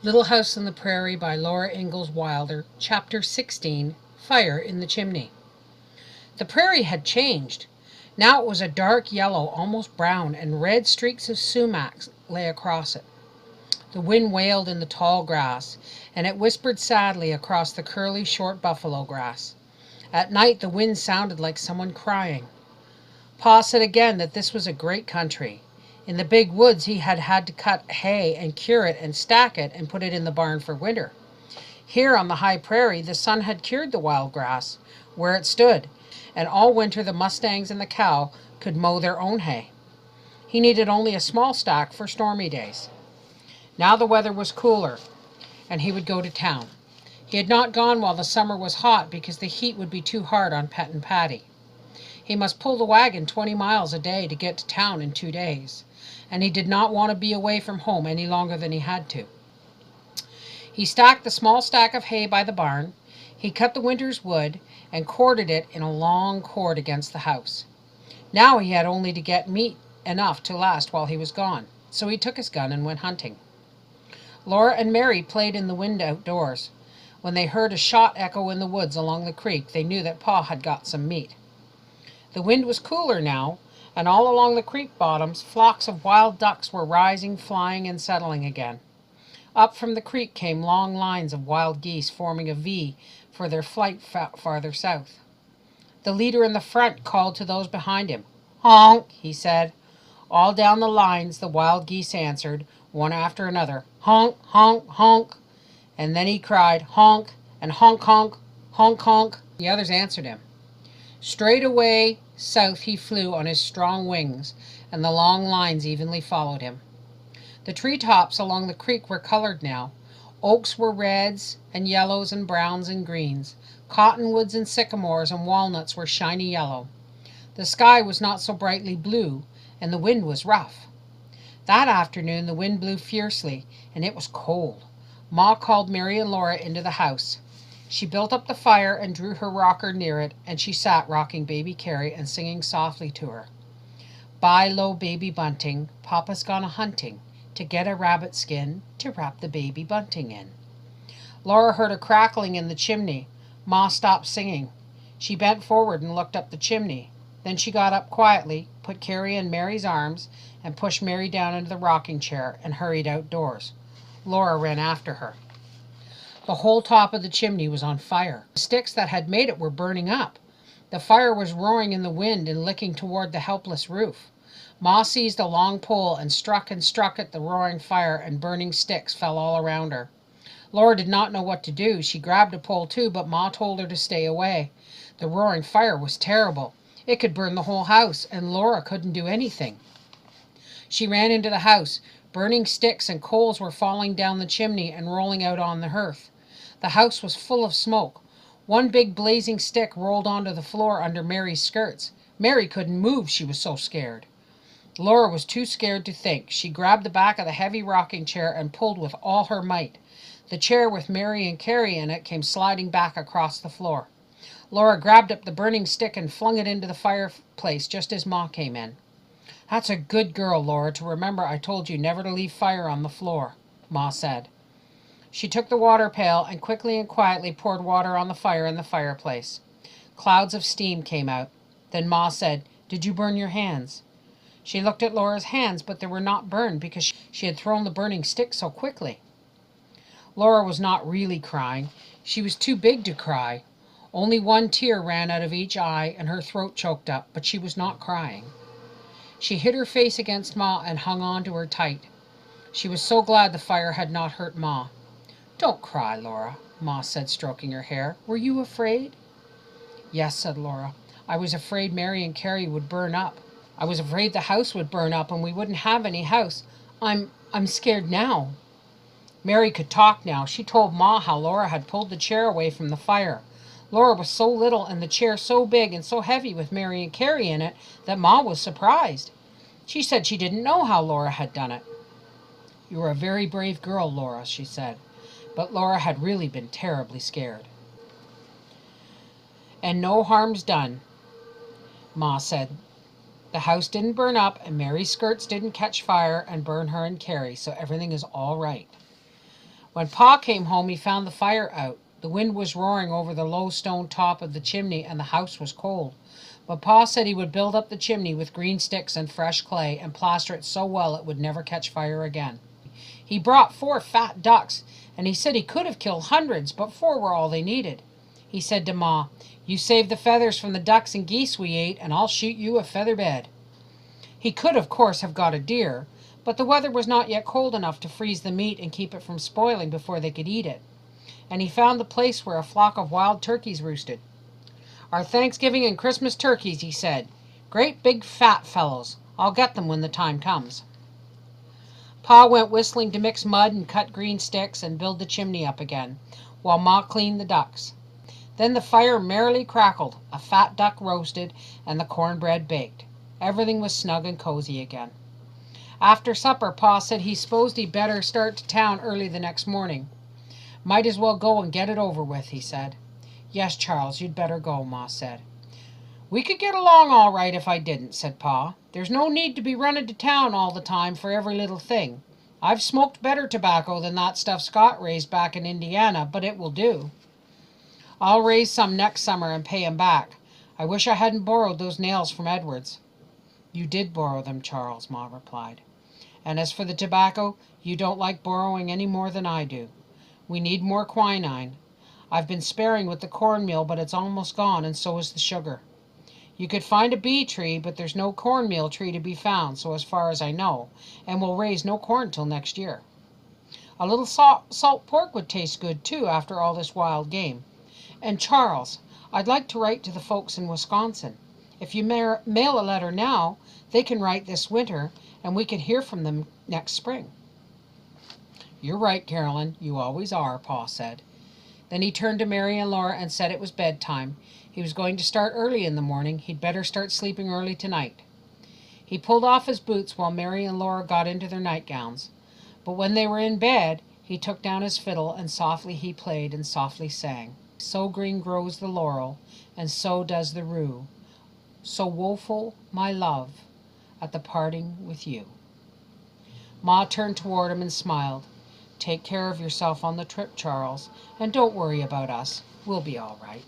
Little House on the Prairie by Laura Ingalls Wilder, Chapter 16, Fire in the Chimney. The prairie had changed. Now it was a dark yellow, almost brown, and red streaks of sumac lay across it. The wind wailed in the tall grass, and it whispered sadly across the curly, short buffalo grass. At night the wind sounded like someone crying. Pa said again that this was a great country. In the big woods he had had to cut hay and cure it and stack it and put it in the barn for winter. Here on the high prairie the sun had cured the wild grass where it stood, and all winter the mustangs and the cow could mow their own hay. He needed only a small stack for stormy days. Now the weather was cooler, and he would go to town. He had not gone while the summer was hot because the heat would be too hard on Pet and Patty. He must pull the wagon 20 miles a day to get to town in 2 days, and he did not want to be away from home any longer than he had to. He stacked the small stack of hay by the barn. He cut the winter's wood and corded it in a long cord against the house. Now he had only to get meat enough to last while he was gone, so he took his gun and went hunting. Laura and Mary played in the wind outdoors. When they heard a shot echo in the woods along the creek, they knew that Pa had got some meat. The wind was cooler now, and all along the creek bottoms flocks of wild ducks were rising, flying, and settling again. Up from the creek came long lines of wild geese, forming a V for their flight farther south. The leader in the front called to those behind him. "Honk," he said. All down the lines the wild geese answered, one after another, "Honk, honk, honk." And then he cried, "Honk," and "Honk, honk, honk, honk." The others answered him. Straight away south he flew on his strong wings, and the long lines evenly followed him. The treetops along the creek were colored now. Oaks were reds and yellows and browns and greens. Cottonwoods and sycamores and walnuts were shiny yellow. The sky was not so brightly blue, and the wind was rough. That afternoon the wind blew fiercely, and it was cold. Ma called Mary and Laura into the house. She built up the fire and drew her rocker near it, and she sat rocking baby Carrie and singing softly to her. "Buy low baby bunting, Papa's gone a-hunting, to get a rabbit skin to wrap the baby bunting in." Laura heard a crackling in the chimney. Ma stopped singing. She bent forward and looked up the chimney. Then she got up quietly, put Carrie in Mary's arms, and pushed Mary down into the rocking chair and hurried outdoors. Laura ran after her. The whole top of the chimney was on fire. The sticks that had made it were burning up. The fire was roaring in the wind and licking toward the helpless roof. Ma seized a long pole and struck at the roaring fire, and burning sticks fell all around her. Laura did not know what to do. She grabbed a pole too, but Ma told her to stay away. The roaring fire was terrible. It could burn the whole house, and Laura couldn't do anything. She ran into the house. Burning sticks and coals were falling down the chimney and rolling out on the hearth. The house was full of smoke. One big blazing stick rolled onto the floor under Mary's skirts. Mary couldn't move, she was so scared. Laura was too scared to think. She grabbed the back of the heavy rocking chair and pulled with all her might. The chair with Mary and Carrie in it came sliding back across the floor. Laura grabbed up the burning stick and flung it into the fireplace just as Ma came in. "That's a good girl, Laura, to remember I told you never to leave fire on the floor," Ma said. She took the water pail and quickly and quietly poured water on the fire in the fireplace. Clouds of steam came out. Then Ma said, "Did you burn your hands?" She looked at Laura's hands, but they were not burned because she had thrown the burning stick so quickly. Laura was not really crying. She was too big to cry. Only one tear ran out of each eye, and her throat choked up, but she was not crying. She hid her face against Ma and hung on to her tight. She was so glad the fire had not hurt Ma. "Don't cry, Laura," Ma said, stroking her hair. "Were you afraid?" "Yes," said Laura. "I was afraid Mary and Carrie would burn up. I was afraid the house would burn up and we wouldn't have any house. I'm scared now." Mary could talk now. She told Ma how Laura had pulled the chair away from the fire. Laura was so little and the chair so big and so heavy with Mary and Carrie in it that Ma was surprised. She said she didn't know how Laura had done it. "You are a very brave girl, Laura," she said. But Laura had really been terribly scared. "And no harm's done," Ma said. "The house didn't burn up, and Mary's skirts didn't catch fire and burn her and Carrie, so everything is all right." When Pa came home, he found the fire out. The wind was roaring over the low stone top of the chimney, and the house was cold. But Pa said he would build up the chimney with green sticks and fresh clay and plaster it so well it would never catch fire again. He brought 4 fat ducks, and he said he could have killed hundreds, but 4 were all they needed. He said to Ma, "You save the feathers from the ducks and geese we ate, and I'll shoot you a feather bed." He could, of course, have got a deer, but the weather was not yet cold enough to freeze the meat and keep it from spoiling before they could eat it. And he found the place where a flock of wild turkeys roosted. "Our Thanksgiving and Christmas turkeys," he said. "Great big fat fellows. I'll get them when the time comes." Pa went whistling to mix mud and cut green sticks and build the chimney up again, while Ma cleaned the ducks. Then the fire merrily crackled, a fat duck roasted, and the cornbread baked. Everything was snug and cozy again. After supper, Pa said he supposed he'd better start to town early the next morning. "Might as well go and get it over with," he said. "Yes, Charles, you'd better go," Ma said. "We could get along all right if I didn't," said Pa. "There's no need to be running to town all the time for every little thing. I've smoked better tobacco than that stuff Scott raised back in Indiana, but it will do. I'll raise some next summer and pay him back. I wish I hadn't borrowed those nails from Edwards." "You did borrow them, Charles," Ma replied. "And as for the tobacco, you don't like borrowing any more than I do. We need more quinine. I've been sparing with the cornmeal, but it's almost gone, and so is the sugar. You could find a bee tree, but there's no cornmeal tree to be found, so as far as I know, and we'll raise no corn till next year. A little salt pork would taste good, too, after all this wild game. And, Charles, I'd like to write to the folks in Wisconsin. If you mail a letter now, they can write this winter, and we can hear from them next spring." "You're right, Carolyn. You always are," Pa said. Then he turned to Mary and Laura and said it was bedtime. He was going to start early in the morning. He'd better start sleeping early tonight. He pulled off his boots while Mary and Laura got into their nightgowns. But when they were in bed, he took down his fiddle, and softly he played and softly sang. "So green grows the laurel, and so does the rue. So woeful, my love, at the parting with you." Ma turned toward him and smiled. "Take care of yourself on the trip, Charles, and don't worry about us. We'll be all right."